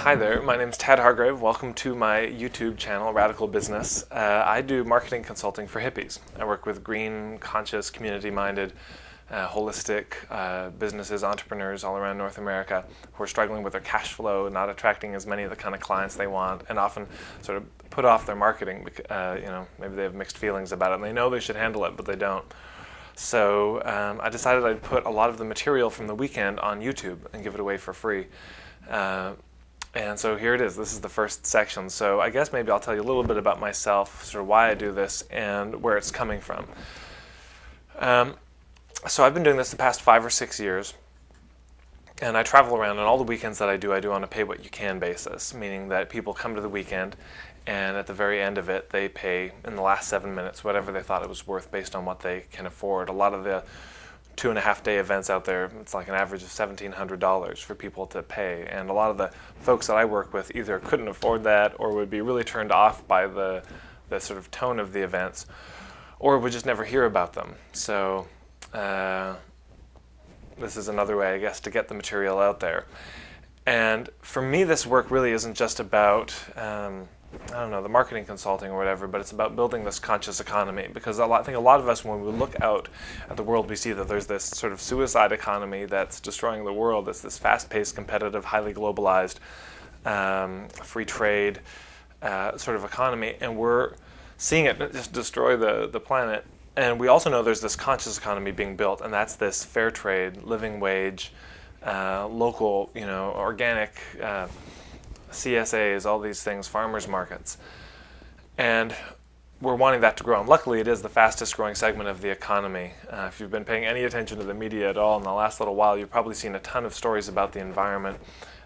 Hi there, my name's Tad Hargrave. Welcome to my YouTube channel, Radical Business. I do marketing consulting for hippies. I work with green, conscious, community-minded, holistic businesses, entrepreneurs all around North America who are struggling with their cash flow, not attracting as many of the kind of clients they want, and often sort of put off their marketing. Maybe they have mixed feelings about it, and they know they should handle it, but they don't. So I decided I'd put a lot of the material from the weekend on YouTube and give it away for free. And so here it is. This is the first section. So I guess maybe I'll tell you a little bit about myself, sort of why I do this and where it's coming from. So I've been doing this the past 5 or 6 years, and I travel around, and all the weekends that I do on a pay-what-you-can basis, meaning that people come to the weekend, and at the very end of it, they pay in the last 7 minutes whatever they thought it was worth based on what they can afford. A lot of the 2.5-day events out there, it's like an average of $1,700 for people to pay. And a lot of the folks that I work with either couldn't afford that or would be really turned off by the sort of tone of the events, or would just never hear about them. So this is another way, I guess, to get the material out there. And for me, this work really isn't just about the marketing consulting or whatever, but it's about building this conscious economy, because I think a lot of us, when we look out at the world, we see that there's this sort of suicide economy that's destroying the world. It's this fast-paced, competitive, highly globalized, free trade sort of economy, and we're seeing it just destroy the planet. And we also know there's this conscious economy being built, and that's this fair trade, living wage, local, organic, CSAs, all these things, farmers markets. And we're wanting that to grow. And luckily, it is the fastest growing segment of the economy. If you've been paying any attention to the media at all in the last little while, you've probably seen a ton of stories about the environment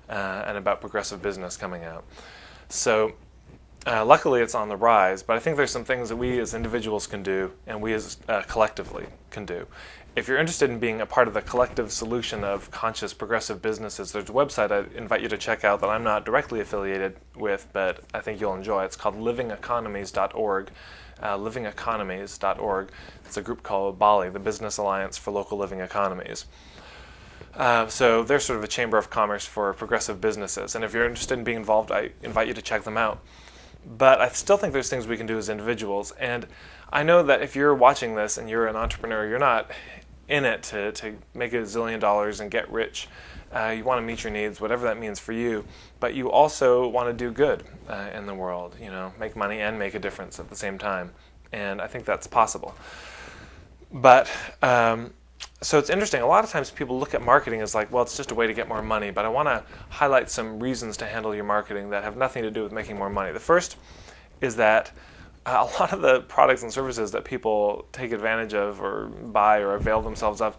and about progressive business coming out. So luckily, it's on the rise, but I think there's some things that we as individuals can do and we as collectively can do. If you're interested in being a part of the collective solution of conscious progressive businesses, there's a website I invite you to check out that I'm not directly affiliated with, but I think you'll enjoy. It's called livingeconomies.org. Livingeconomies.org. It's a group called BALI, the Business Alliance for Local Living Economies. So they're sort of a chamber of commerce for progressive businesses. And if you're interested in being involved, I invite you to check them out. But I still think there's things we can do as individuals. And I know that if you're watching this and you're an entrepreneur, you're not in it to make $1 zillion and get rich. You want to meet your needs, whatever that means for you. But you also want to do good in the world, make money and make a difference at the same time. And I think that's possible. But so it's interesting. A lot of times people look at marketing as like, well, it's just a way to get more money. But I want to highlight some reasons to handle your marketing that have nothing to do with making more money. The first is that a lot of the products and services that people take advantage of or buy or avail themselves of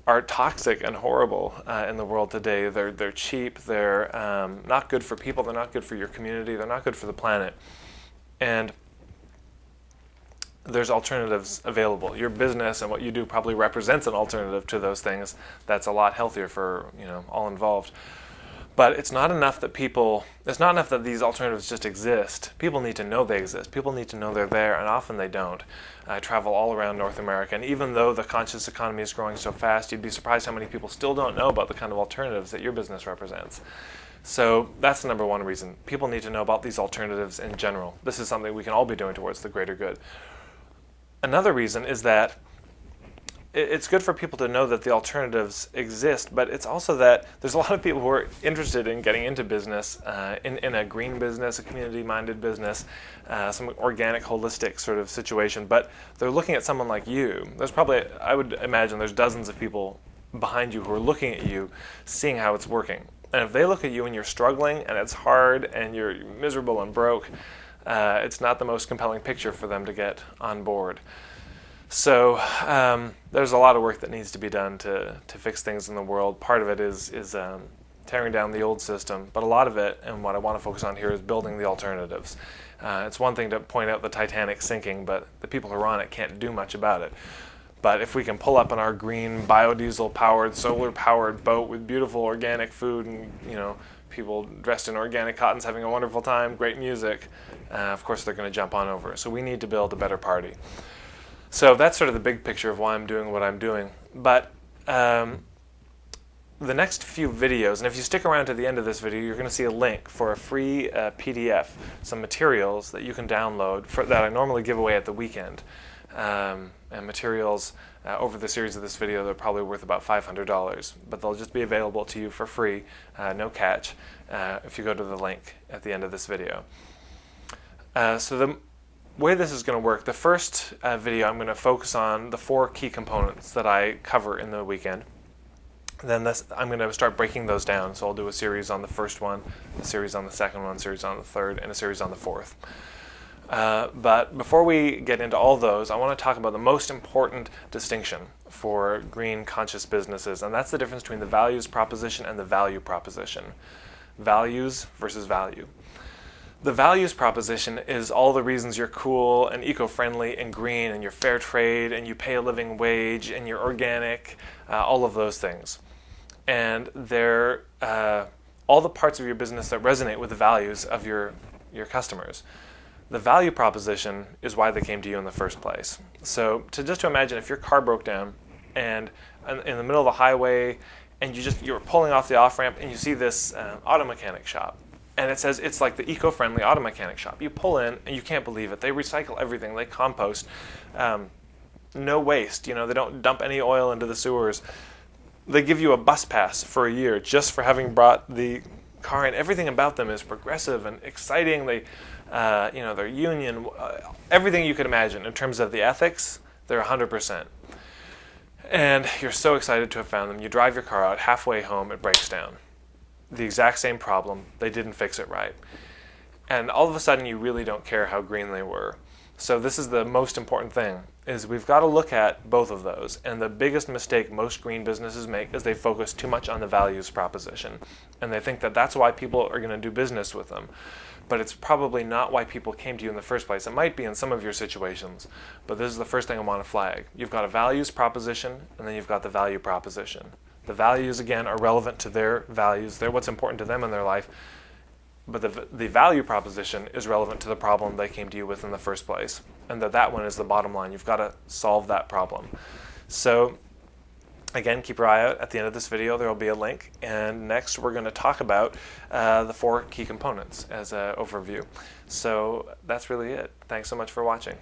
are toxic and horrible in the world today. They're cheap. They're not good for people. They're not good for your community. They're not good for the planet. And there's alternatives available. Your business and what you do probably represents an alternative to those things that's a lot healthier for all involved. But it's not enough that these alternatives just exist. People need to know they exist. People need to know they're there, and often they don't. I travel all around North America, and even though the conscious economy is growing so fast, you'd be surprised how many people still don't know about the kind of alternatives that your business represents. So that's the number one reason. People need to know about these alternatives in general. This is something we can all be doing towards the greater good. Another reason is that it's good for people to know that the alternatives exist, but it's also that there's a lot of people who are interested in getting into business, in a green business, a community-minded business, some organic, holistic sort of situation, but they're looking at someone like you. There's probably, I would imagine, there's dozens of people behind you who are looking at you, seeing how it's working. And if they look at you and you're struggling and it's hard and you're miserable and broke, it's not the most compelling picture for them to get on board. So there's a lot of work that needs to be done to fix things in the world. Part of it is tearing down the old system, but a lot of it, and what I want to focus on here, is building the alternatives. It's one thing to point out the Titanic sinking, but the people who are on it can't do much about it. But if we can pull up on our green, biodiesel-powered, solar-powered boat with beautiful organic food and people dressed in organic cottons having a wonderful time, great music, of course they're going to jump on over. So we need to build a better party. So that's sort of the big picture of why I'm doing what I'm doing. But the next few videos, and if you stick around to the end of this video, you're going to see a link for a free PDF, some materials that you can download that I normally give away at the weekend. And materials over the series of this video that are probably worth about $500, but they'll just be available to you for free, no catch, if you go to the link at the end of this video. So the way this is going to work, the first video I'm going to focus on the 4 key components that I cover in the weekend. Then I'm going to start breaking those down. So I'll do a series on the first one, a series on the second one, a series on the third, and a series on the fourth. But before we get into all those, I want to talk about the most important distinction for green conscious businesses, and that's the difference between the values proposition and the value proposition. Values versus value. The values proposition is all the reasons you're cool and eco-friendly and green and you're fair trade and you pay a living wage and you're organic, all of those things. And they're all the parts of your business that resonate with the values of your customers. The value proposition is why they came to you in the first place. So just to imagine if your car broke down and in the middle of the highway and you're pulling off the off-ramp and you see this auto mechanic shop. And it says it's like the eco-friendly auto mechanic shop. You pull in and you can't believe it. They recycle everything. They compost. No waste. They don't dump any oil into the sewers. They give you a bus pass for a year just for having brought the car in. Everything about them is progressive and exciting. They're union. Everything you could imagine in terms of the ethics, they're 100%. And you're so excited to have found them. You drive your car out. Halfway home, it breaks down. The exact same problem. They didn't fix it right. And all of a sudden, you really don't care how green they were. So this is the most important thing, is we've got to look at both of those. And the biggest mistake most green businesses make is they focus too much on the values proposition. And they think that that's why people are going to do business with them. But it's probably not why people came to you in the first place. It might be in some of your situations, but this is the first thing I want to flag. You've got a values proposition, and then you've got the value proposition. The values, again, are relevant to their values. They're what's important to them in their life. But the value proposition is relevant to the problem they came to you with in the first place. And that one is the bottom line. You've got to solve that problem. So, again, keep your eye out. At the end of this video, there will be a link. And next, we're going to talk about the 4 key components as an overview. So that's really it. Thanks so much for watching.